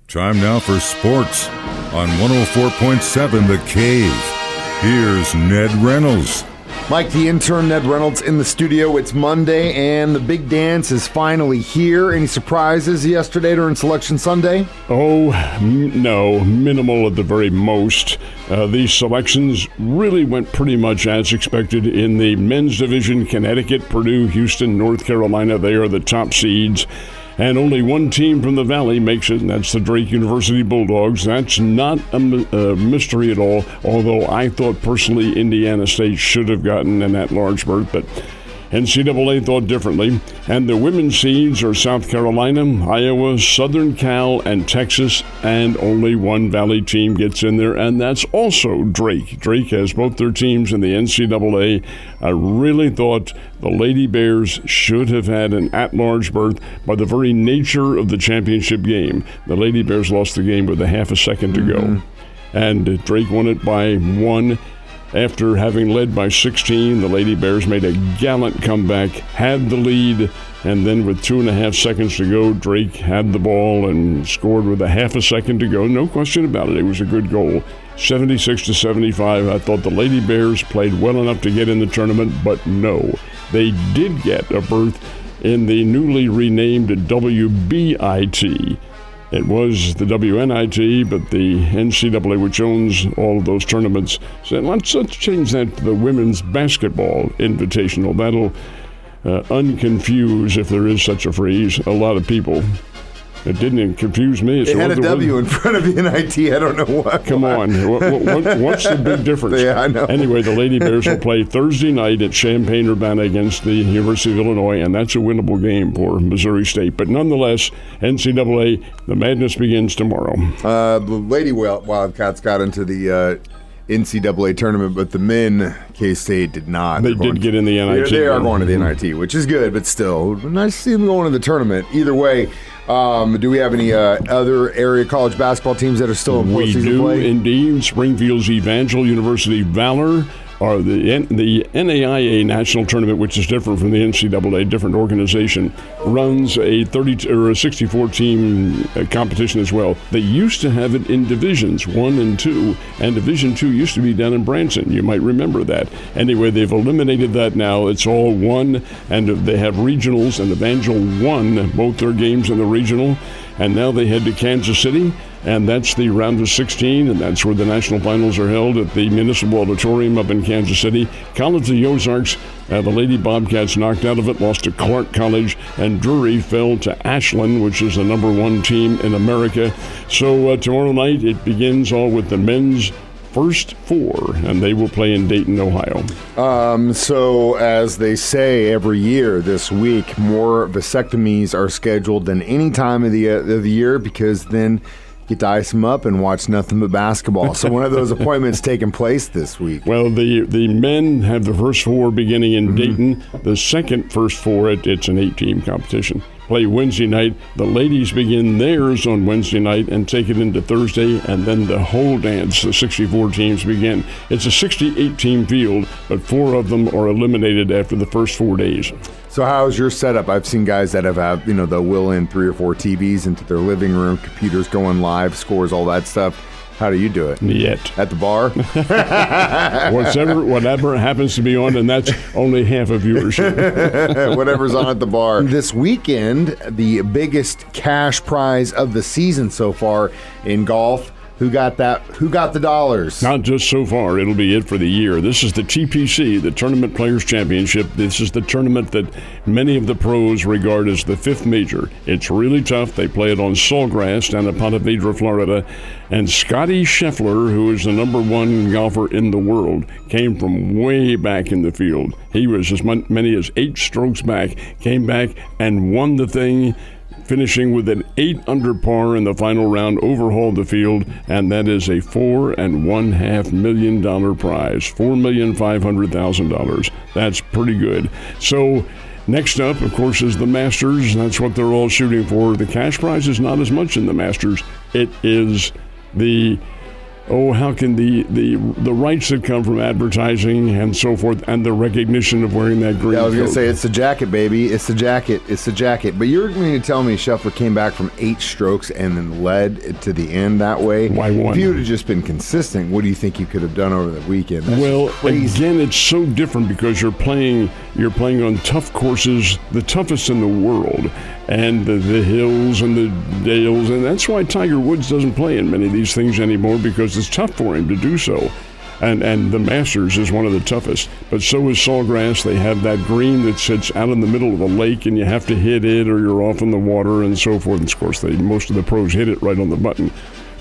Time now for sports on 104.7 The Cave. Here's Ned Reynolds. Mike, the intern, Ned Reynolds, in the studio. It's Monday, and the big dance is finally here. Any surprises yesterday during Selection Sunday? Oh, no. Minimal at the very most. These selections really went pretty much as expected. In the men's division, Connecticut, Purdue, Houston, North Carolina, they are the top seeds. And only one team from the Valley makes it, and that's the Drake University Bulldogs. That's not a mystery at all, although I thought personally Indiana State should have gotten an at-large berth, but NCAA thought differently. And the women's seeds are South Carolina, Iowa, Southern Cal, and Texas, and only one Valley team gets in there, and that's also Drake. Drake has both their teams in the NCAA. I really thought the Lady Bears should have had an at-large berth by the very nature of the championship game. The Lady Bears lost the game with a half a second to go, and Drake won it by 1. After having led by 16, the Lady Bears made a gallant comeback, had the lead, and then with 2.5 seconds to go, Drake had the ball and scored with a half a second to go. No question about it. It was a good goal. 76-75. I thought the Lady Bears played well enough to get in the tournament, but no. They did get a berth in the newly renamed WBIT. It was the WNIT, but the NCAA, which owns all of those tournaments, said, let's change that to the Women's Basketball Invitational. That'll unconfuse, if there is such a phrase, a lot of people. It didn't confuse me. It had a W in front of the NIT. I don't know what. Come on. What's the big difference? Yeah, I know. Anyway, the Lady Bears will play Thursday night at Champaign-Urbana against the University of Illinois, and that's a winnable game for Missouri State. But nonetheless, NCAA, the madness begins tomorrow. The Lady Wildcats got into the NCAA tournament, but the men, K-State, did not. They did get in the NIT. They are going to the NIT, which is good, but still, nice to see them going to the tournament. Either way, do we have any other area college basketball teams that are still in postseason play? We do, indeed. Springfield's Evangel University Valor, or the NAIA National Tournament, which is different from the NCAA, different organization, runs a 64-team competition as well. They used to have it in Divisions 1 and 2, and Division 2 used to be down in Branson. You might remember that. Anyway, they've eliminated that now. It's all one, and they have regionals, and Evangel won both their games in the regional, and now they head to Kansas City. And that's the round of 16, and that's where the national finals are held at the Municipal Auditorium up in Kansas City. College of the Ozarks, the Lady Bobcats knocked out of it, lost to Clark College, and Drury fell to Ashland, which is the number 1 team in America. So tomorrow night it begins all with the men's first 4, and they will play in Dayton, Ohio. So as they say every year this week, more vasectomies are scheduled than any time of the year, because then get to ice them up and watch nothing but basketball. So one of those appointments taking place this week. Well, the men have the first 4 beginning in Dayton. The second first 4, it's an 8-team competition. Play Wednesday night. The ladies begin theirs on Wednesday night and take it into Thursday, and then the whole dance, the 64 teams begin. It's a 68-team field, but 4 of them are eliminated after the first 4 days. So how's your setup? I've seen guys that have they'll wheel in 3 or 4 TVs into their living room, computers going live, scores, all that stuff. How do you do it? Yet. At the bar? Whatever happens to be on, and that's only half of viewership. Whatever's on at the bar. This weekend, the biggest cash prize of the season so far in golf. Who got that? Who got the dollars? Not just so far. It'll be it for the year. This is the TPC, the Tournament Players Championship. This is the tournament that many of the pros regard as the 5th major. It's really tough. They play it on Sawgrass down at Ponte Vedra, Florida. And Scotty Scheffler, who is the number 1 golfer in the world, came from way back in the field. He was as many as 8 strokes back, came back and won the thing, finishing with an 8 under par in the final round, overhauled the field, and that is a $4.5 million prize, $4,500,000. That's pretty good. So next up, of course, is the Masters. That's what they're all shooting for. The cash prize is not as much in the Masters. It is the how can the rights that come from advertising and so forth, and the recognition of wearing that green I was going coat. to say, it's the jacket, baby. It's the jacket. It's the jacket. But you're going to tell me Scheffler came back from 8 strokes and then led to the end that way? Why one? If you would have just been consistent, what do you think you could have done over the weekend? That's crazy. Again, it's so different because you're playing on tough courses, the toughest in the world, and the hills and the dales, and that's why Tiger Woods doesn't play in many of these things anymore, because it's tough for him to do so. And the Masters is one of the toughest. But so is Sawgrass. They have that green that sits out in the middle of a lake, and you have to hit it or you're off in the water and so forth. And of course, most of the pros hit it right on the button.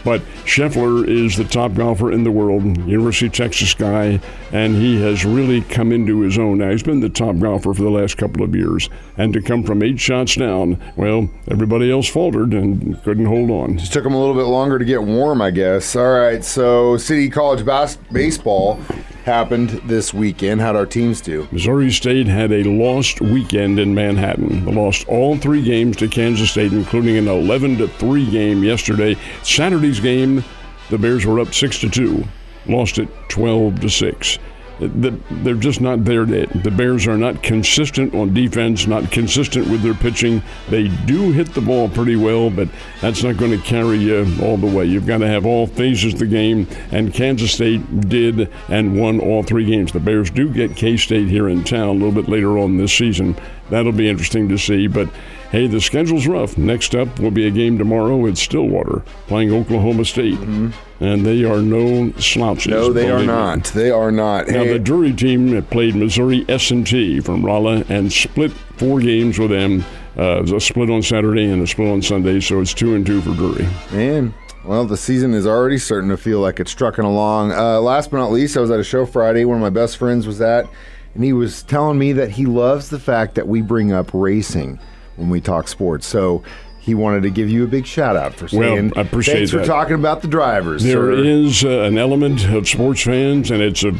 But Scheffler is the top golfer in the world, University of Texas guy, and he has really come into his own. Now, he's been the top golfer for the last couple of years. And to come from 8 shots down, well, everybody else faltered and couldn't hold on. Just took him a little bit longer to get warm, I guess. All right, so City College baseball happened this weekend. How'd our teams do? Missouri State had a lost weekend in Manhattan. They lost all 3 games to Kansas State, including an 11-3 game yesterday. Saturday's game, the Bears were up 6-2, lost it 12-6. They're just not there yet. The Bears are not consistent on defense, not consistent with their pitching. They do hit the ball pretty well, but that's not going to carry you all the way. You've got to have all phases of the game, and Kansas State did and won all 3 games. The Bears do get K-State here in town a little bit later on this season. That'll be interesting to see, but hey, the schedule's rough. Next up will be a game tomorrow at Stillwater, playing Oklahoma State. Mm-hmm. And they are no slouches. No, they are not. They are not. Now, the Drury team played Missouri S&T from Rolla and split 4 games with them. It was a split on Saturday and a split on Sunday, so it's 2-2 for Drury. Man, well, the season is already starting to feel like it's trucking along. Last but not least, I was at a show Friday. One of my best friends was at, and he was telling me that he loves the fact that we bring up racing when we talk sports. So he wanted to give you a big shout out for saying, I appreciate thanks for talking about the drivers. There is an element of sports fans, and it's a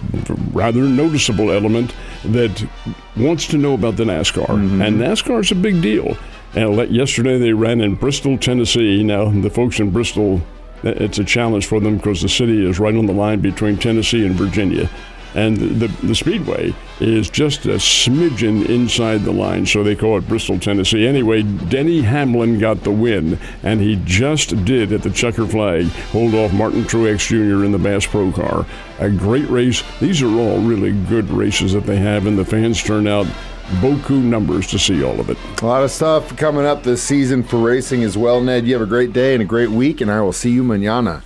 rather noticeable element, that wants to know about the NASCAR. Mm-hmm. And NASCAR is a big deal. And yesterday they ran in Bristol, Tennessee. Now, the folks in Bristol, it's a challenge for them because the city is right on the line between Tennessee and Virginia. And the Speedway is just a smidgen inside the line, so they call it Bristol, Tennessee. Anyway, Denny Hamlin got the win, and he just did, at the checker flag, hold off Martin Truex Jr. in the Bass Pro Car. A great race. These are all really good races that they have, and the fans turn out beaucoup numbers to see all of it. A lot of stuff coming up this season for racing as well, Ned. You have a great day and a great week, and I will see you mañana.